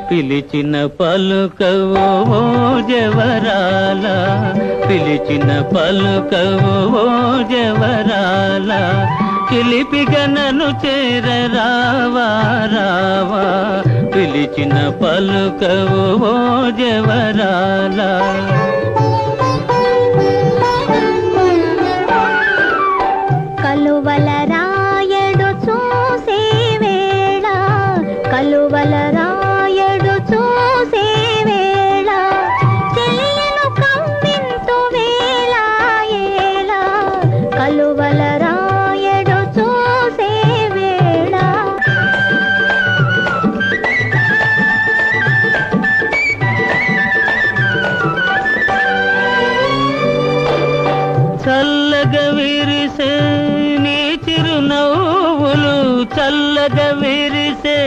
పిలిచిన పలుకవో ఓ జవరాల, పిలిచిన పలుకవో ఓ జవరాల, చిలిపిగా నన్ను చేర రావా రావా, పిలిచిన పలుకవో ఓ జవరాల. కలువల రాయడు చూసే వేళ, కలువల రాయడు చూసే వేళ, చెలియను కమ్మింతు వేళ ఏళ, కలువల రాయడు చూసే వేళ. చల్లగా విరిసే నీ చిరునవ్వులు, చల్లగా విరిసే